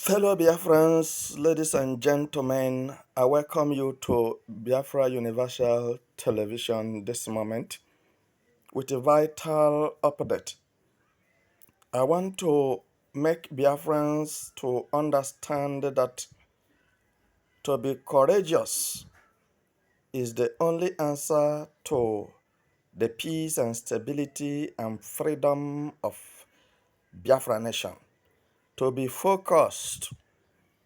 Fellow Biafrans, ladies and gentlemen, I welcome you to Biafra Universal Television this moment with a vital update. I want to make Biafrans to understand that to be courageous is the only answer to the peace and stability and freedom of Biafra nation. To be focused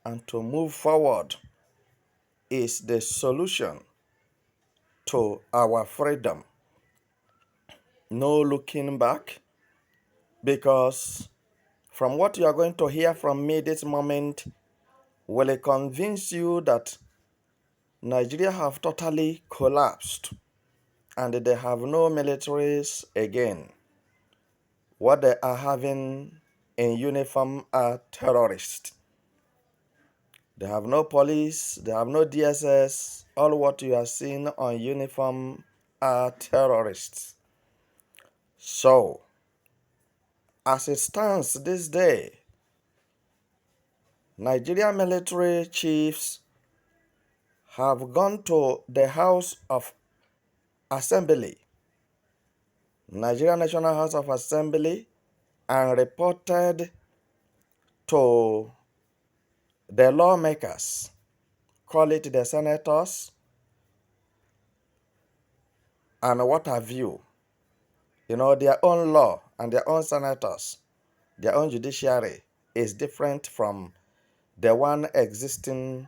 and to move forward is the solution to our freedom. No looking back, because from what you are going to hear from me this moment will convince you that Nigeria have totally collapsed and they have no militaries again. What they are having in uniform are terrorists. They have no police, they have no DSS. All what you are seeing on uniform are terrorists. So, as it stands this day, Nigerian military chiefs have gone to the House of Assembly, Nigerian National House of Assembly, and reported to the lawmakers, call it the senators, and what have you. You know, their own law and their own senators, their own judiciary is different from the one existing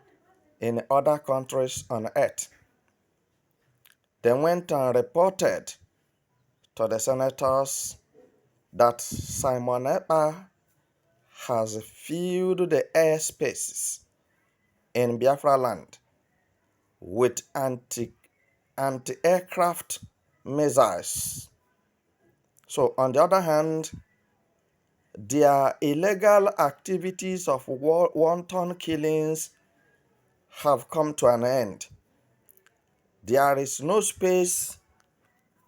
in other countries on earth. They went and reported to the senators that Simon Ekpa has filled the airspaces in Biafra land with anti-aircraft missiles. So on the other hand, their illegal activities of wanton killings have come to an end. There is no space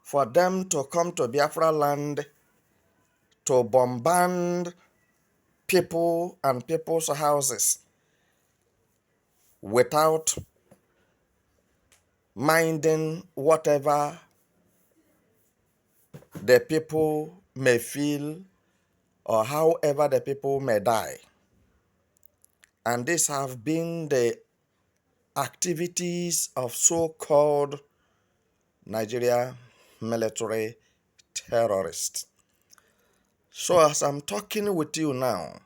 for them to come to Biafra land to bombard people and people's houses without minding whatever the people may feel or however the people may die. And these have been the activities of so-called Nigeria military terrorists. So as I'm talking with you now,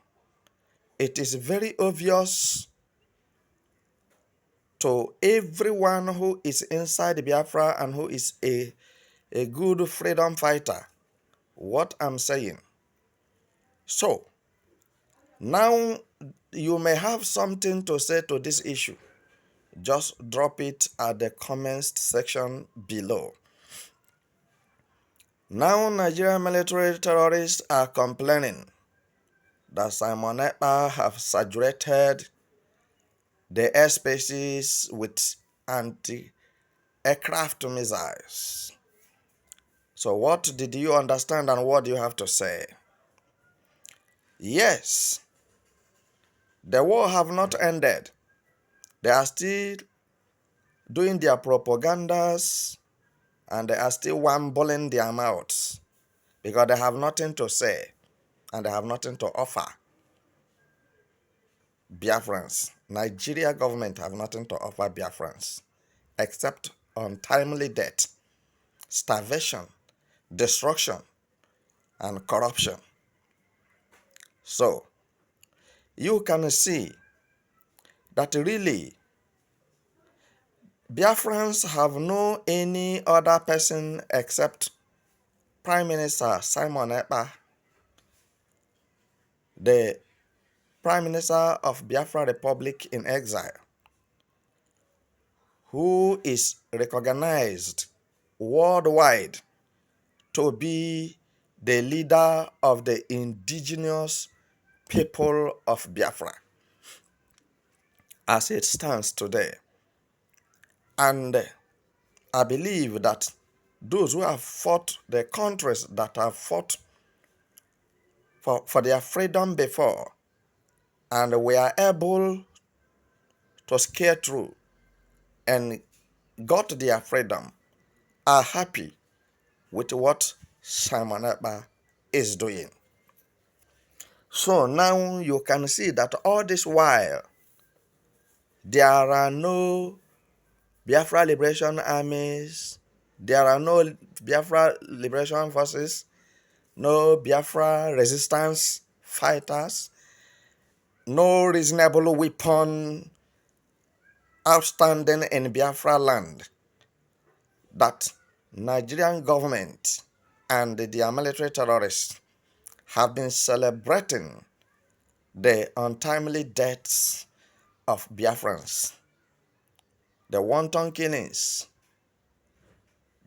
it is very obvious to everyone who is inside Biafra and who is a good freedom fighter what I'm saying. So, now you may have something to say to this issue. Just drop it at the comments section below. Now Nigerian military terrorists are complaining that Simon Ekpa have saturated the airspaces with anti-aircraft missiles. So what did you understand and what do you have to say? Yes, the war have not ended. They are still doing their propagandas and they are still wambling their mouths because they have nothing to say and they have nothing to offer. Biafrans, Nigeria government have nothing to offer Biafrans except untimely death, starvation, destruction, and corruption. So, you can see that really Biafrans have no any other person except Prime Minister Simon Ekpa, the Prime Minister of Biafra Republic in exile, who is recognized worldwide to be the leader of the indigenous people of Biafra as it stands today. And I believe that those who have fought, the countries that have fought for their freedom before, and we are able to scare through and got their freedom, are happy with what Simon Ekpa is doing. So now you can see that all this while, there are no Biafra Liberation Armies, there are no Biafra Liberation Forces, no Biafra resistance fighters, no reasonable weapon outstanding in Biafra land, that Nigerian government and their military terrorists have been celebrating the untimely deaths of Biafrans, the wanton killings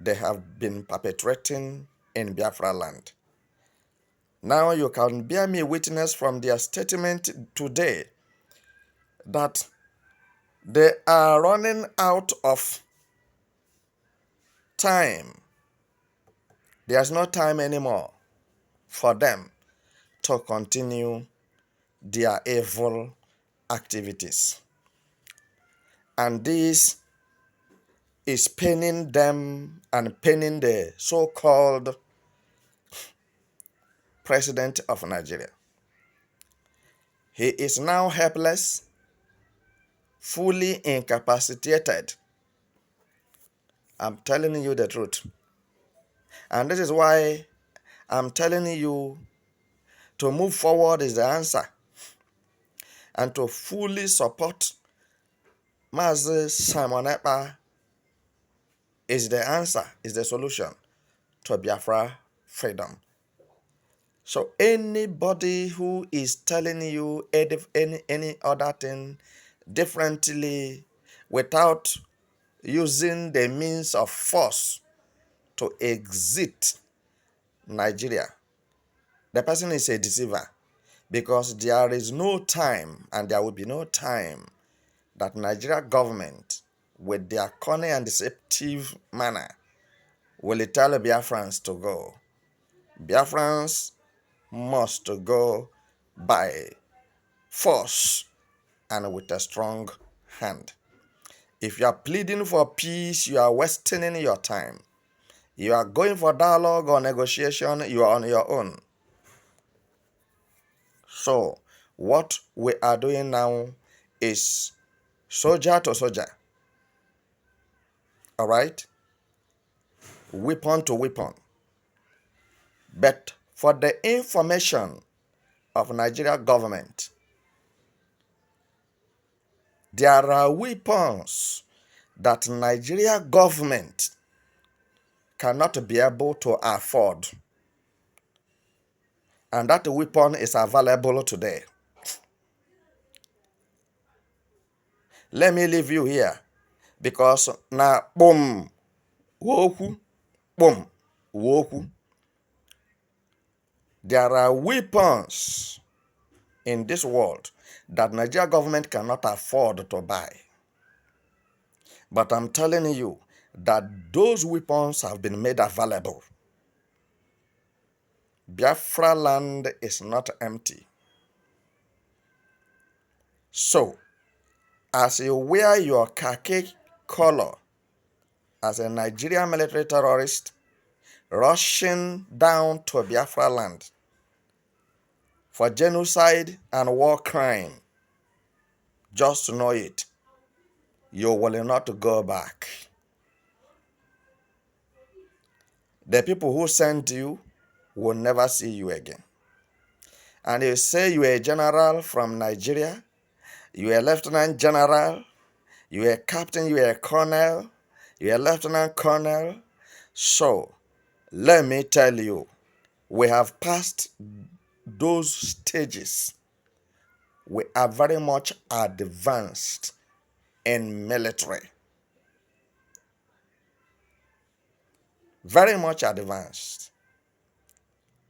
they have been perpetrating in Biafra land. Now you can bear me witness from their statement today that they are running out of time. There's no time anymore for them to continue their evil activities. And this is paining them and paining the so-called president of Nigeria. He is now helpless, fully incapacitated. I'm telling you the truth. And this is why I'm telling you to move forward is the answer. And to fully support Mazi Simon Ekpa is the answer, is the solution to Biafra freedom. So anybody who is telling you any other thing differently without using the means of force to exit Nigeria, the person is a deceiver, because there is no time and there will be no time that Nigeria government with their cunning and deceptive manner will tell Biafrans to go. Biafrans must go by force and with a strong hand. If you are pleading for peace, you are wasting your time. You are going for dialogue or negotiation, you are on your own. So, what we are doing now is soldier to soldier. All right? Weapon to weapon. But for the information of Nigeria government, there are weapons that Nigeria government cannot be able to afford. And that weapon is available today. Let me leave you here, because na boom, woku, boom, woku. There are weapons in this world that Nigeria government cannot afford to buy. But I'm telling you that those weapons have been made available. Biafra land is not empty. So, as you wear your khaki color as a Nigerian military terrorist rushing down to Biafra land for genocide and war crime, just know it, you will not go back. The people who sent you will never see you again. And you say you are a general from Nigeria, you are a lieutenant general, you are a captain, you are a colonel, you are a lieutenant colonel. So, let me tell you, we have passed those stages. We are very much advanced in military. Very much advanced.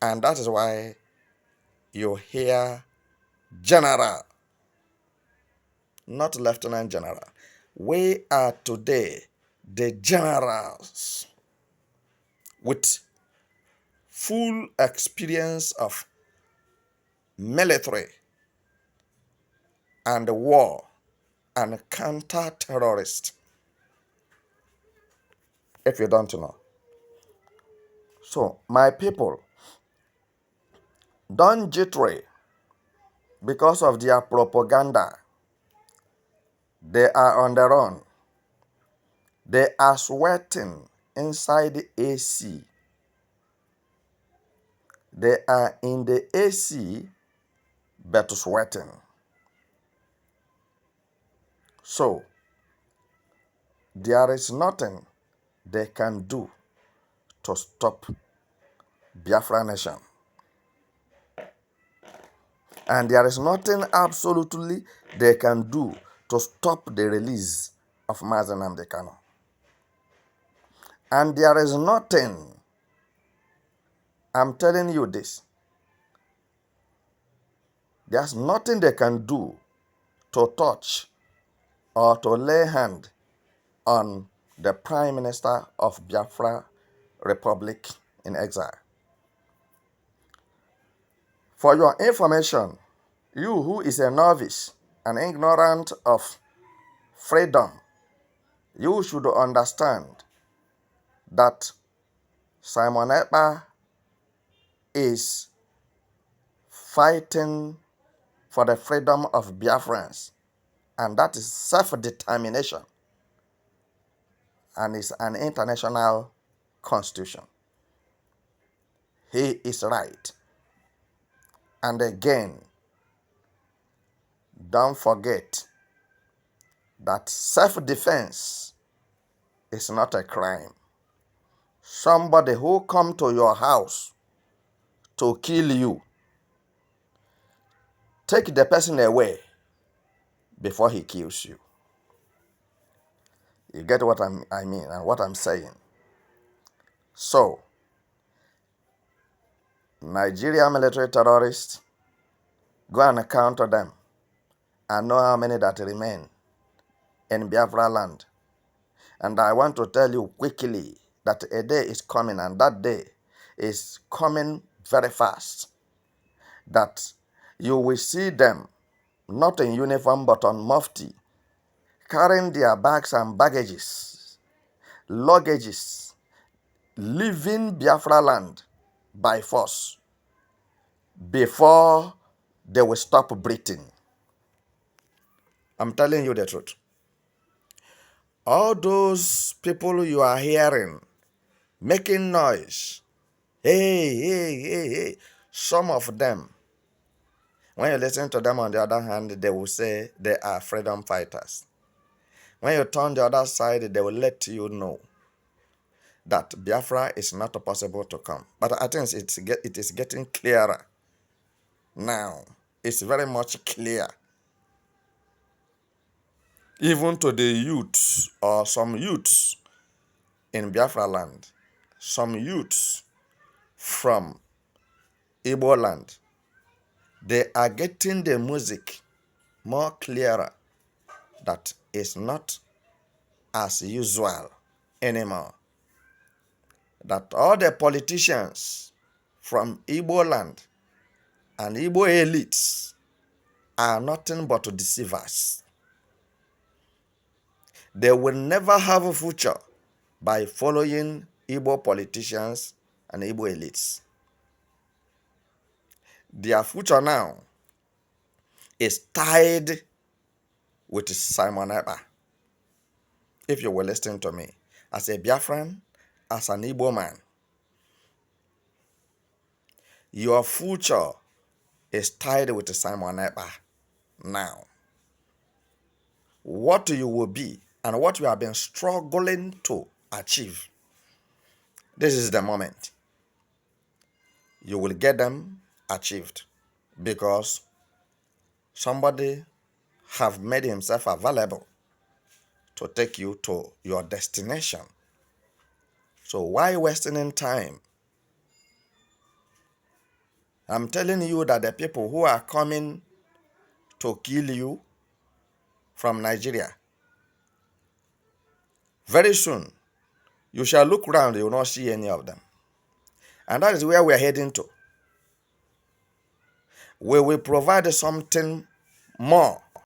And that is why you hear general, not lieutenant general. We are today the generals with full experience of military and war and counter-terrorist, if you don't know. So, my people, don't jittery because of their propaganda. They are on their own. They are sweating inside the AC. They are in the AC but sweating. So, there is nothing they can do to stop Biafra nation. And there is nothing absolutely they can do to stop the release of Mazen Nnamdi Kanu. And there is nothing, I'm telling you this, there's nothing they can do to touch or to lay hand on the Prime Minister of Biafra Republic in exile. For your information, you who is a novice and ignorant of freedom, you should understand that Simon Ekpa is fighting for the freedom of Biafrans, and that is self-determination, and it's an international constitution. He is right. And again, don't forget that self-defense is not a crime. Somebody who come to your house to kill you, take the person away before he kills you. You get what I mean and what I'm saying. So, Nigeria military terrorists, go and counter them and know how many that remain in Biafra land. And I want to tell you quickly that a day is coming, and that day is coming very fast, that you will see them not in uniform but on mufti, carrying their bags and baggages, luggages, leaving Biafra land by force before they will stop breathing. I'm telling you the truth. All those people you are hearing making noise, hey, some of them, when you listen to them on the other hand, they will say they are freedom fighters. When you turn the other side, they will let you know that Biafra is not possible to come. But I think it is getting clearer now. It's very much clear. Even to the youths, or some youths in Biafra land, some youths from Igbo land, they are getting the music more clearer that is not as usual anymore. That all the politicians from Igbo land and Igbo elites are nothing but deceivers. They will never have a future by following Igbo politicians and Igbo elites. Their future now is tied with Simon Ekpa. If you were listening to me, as a Biafran, as an Igbo man, your future is tied with Simon Ekpa now. What you will be and what you have been struggling to achieve, this is the moment. You will get them achieved because somebody have made himself available to take you to your destination. So why wasting time? I'm telling you that the people who are coming to kill you from Nigeria, very soon, you shall look around, you will not see any of them. And that is where we are heading to. We will provide something more